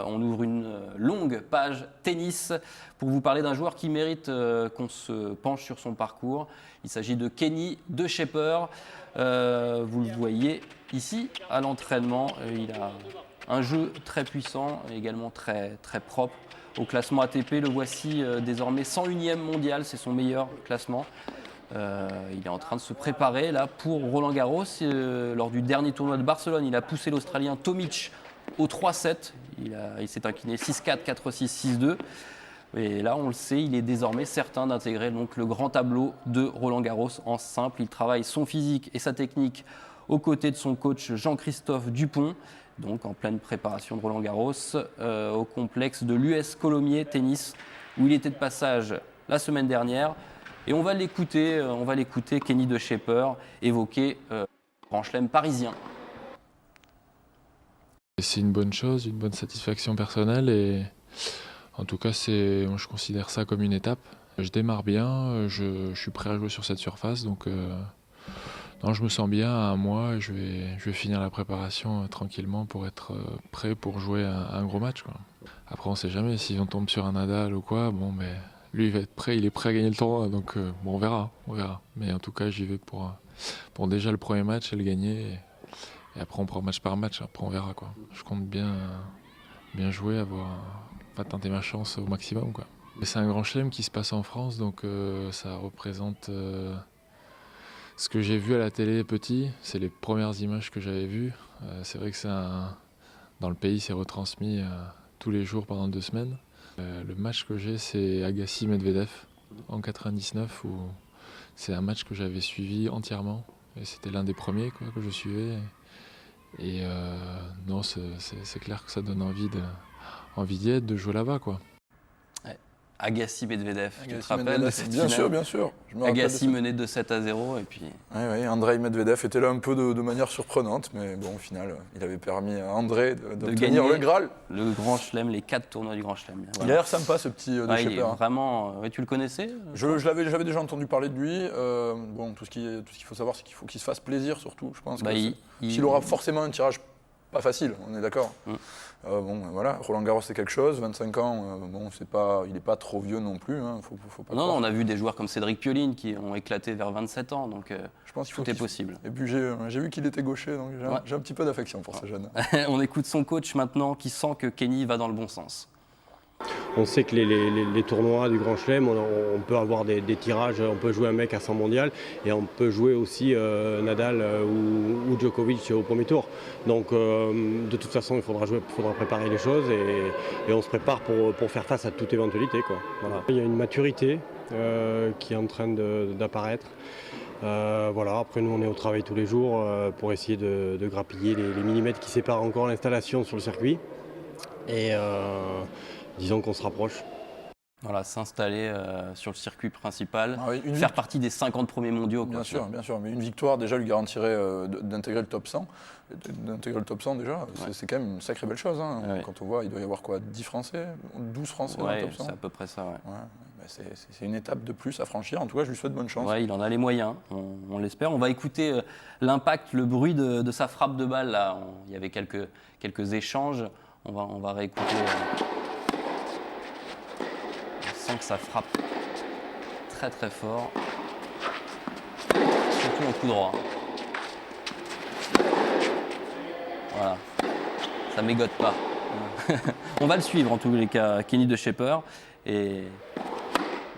On ouvre une longue page tennis pour vous parler d'un joueur qui mérite qu'on se penche sur son parcours. Il s'agit de Kenny De Schepper. Vous le voyez ici à l'entraînement. Il a un jeu très puissant et également très, très propre. Au classement ATP, le voici désormais 101e mondial, c'est son meilleur classement. Il est en train de se préparer là pour Roland Garros. Lors du dernier tournoi de Barcelone, il a poussé l'Australien Tomic au 3-7. Il s'est incliné 6-4, 4-6, 6-2. Et là, on le sait, il est désormais certain d'intégrer donc le grand tableau de Roland Garros en simple. Il travaille son physique et sa technique aux côtés de son coach Jean-Christophe Dupont, donc en pleine préparation de Roland Garros, au complexe de l'US Colomiers Tennis, où il était de passage la semaine dernière. Et on va l'écouter, Kenny De Schepper, évoquer le Grand Chelem parisien. C'est une bonne chose, une bonne satisfaction personnelle et en tout cas, je considère ça comme une étape. Je démarre bien, je suis prêt à jouer sur cette surface, donc non, je me sens bien à un mois et je vais finir la préparation tranquillement pour être prêt pour jouer un gros match, quoi. Après, on ne sait jamais si on tombe sur un Nadal ou quoi, bon, mais lui, il va être prêt, il est prêt à gagner le tournoi, donc bon, on verra. Mais en tout cas, j'y vais pour déjà le premier match et le gagner. Et après, on prend match par match, après on verra, quoi. Je compte bien jouer, tenter ma chance au maximum, quoi. C'est un grand chelem qui se passe en France, donc ça représente ce que j'ai vu à la télé petit. C'est les premières images que j'avais vues. C'est vrai que dans le pays, c'est retransmis tous les jours pendant 2 semaines. Le match que j'ai, c'est Agassi-Medvedev en 99, où c'est un match que j'avais suivi entièrement. Et c'était l'un des premiers, quoi, que je suivais. Et non, c'est clair que ça donne envie d'y être, de jouer là-bas, quoi. Agassi-Medvedev, tu te rappelles de cette Bien finale? sûr. Agassi menait 2-7-0 et puis... Oui, Andrei Medvedev était là un peu de manière surprenante, mais bon, au final, il avait permis à André d'obtenir le Graal. Le Grand Chelem, les 4 tournois du Grand Chelem. Voilà. Il a l'air sympa, ce petit De Schepper. Il est vraiment... tu le connaissais? J'avais déjà entendu parler de lui. Bon, tout ce qu'il faut savoir, c'est qu'il faut qu'il se fasse plaisir, surtout. Je pense qu'il aura forcément un tirage pas facile, on est d'accord. Voilà, Roland Garros c'est quelque chose, 25 ans, il n'est pas trop vieux non plus. Hein, faut pas croire. On a vu des joueurs comme Cédric Pioline qui ont éclaté vers 27 ans, donc je pense tout est possible. Et puis j'ai vu qu'il était gaucher, donc j'ai un petit peu d'affection pour ce jeune. On écoute son coach maintenant qui sent que Kenny va dans le bon sens. On sait que les tournois du Grand Chelem, on peut avoir des tirages, on peut jouer un mec à 100 mondial et on peut jouer aussi Nadal ou Djokovic au premier tour. Donc de toute façon, il faudra préparer les choses et on se prépare pour faire face à toute éventualité, quoi. Voilà. Il y a une maturité qui est en train d'apparaître. Après nous on est au travail tous les jours pour essayer de grappiller les millimètres qui séparent encore l'installation sur le circuit. Et disons qu'on se rapproche. Voilà, s'installer sur le circuit principal, faire partie des 50 premiers mondiaux. Bien sûr, mais une victoire déjà lui garantirait d'intégrer le top 100. D'intégrer le top 100 déjà, c'est quand même une sacrée belle chose. Hein. Ouais. Quand on voit, il doit y avoir quoi, 10 Français, 12 Français dans le top 100. C'est à peu près ça. C'est une étape de plus à franchir. En tout cas, je lui souhaite bonne chance. Ouais, il en a les moyens, on l'espère. On va écouter l'impact, le bruit de sa frappe de balle. Là. Il y avait quelques échanges. On va réécouter. On sent que ça frappe très très fort. Surtout en coup droit. Voilà. Ça mégote pas. On va le suivre en tous les cas, Kenny De Schepper. Et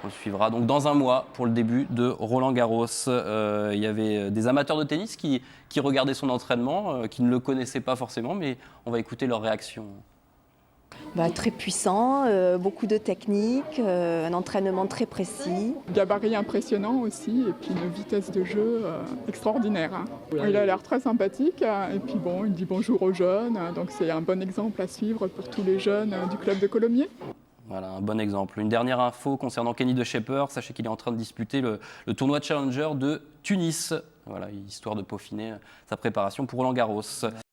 on le suivra donc dans un mois pour le début de Roland Garros. Il y avait des amateurs de tennis qui regardaient son entraînement, qui ne le connaissaient pas forcément, mais on va écouter leur réaction. Très puissant, beaucoup de technique, un entraînement très précis. Gabarit impressionnant aussi et puis une vitesse de jeu extraordinaire. Hein. Il a l'air très sympathique et puis bon, il dit bonjour aux jeunes, donc c'est un bon exemple à suivre pour tous les jeunes du club de Colomiers. Voilà, un bon exemple. Une dernière info concernant Kenny De Schepper. Sachez qu'il est en train de disputer le tournoi Challenger de Tunis. Voilà, histoire de peaufiner sa préparation pour Roland Garros.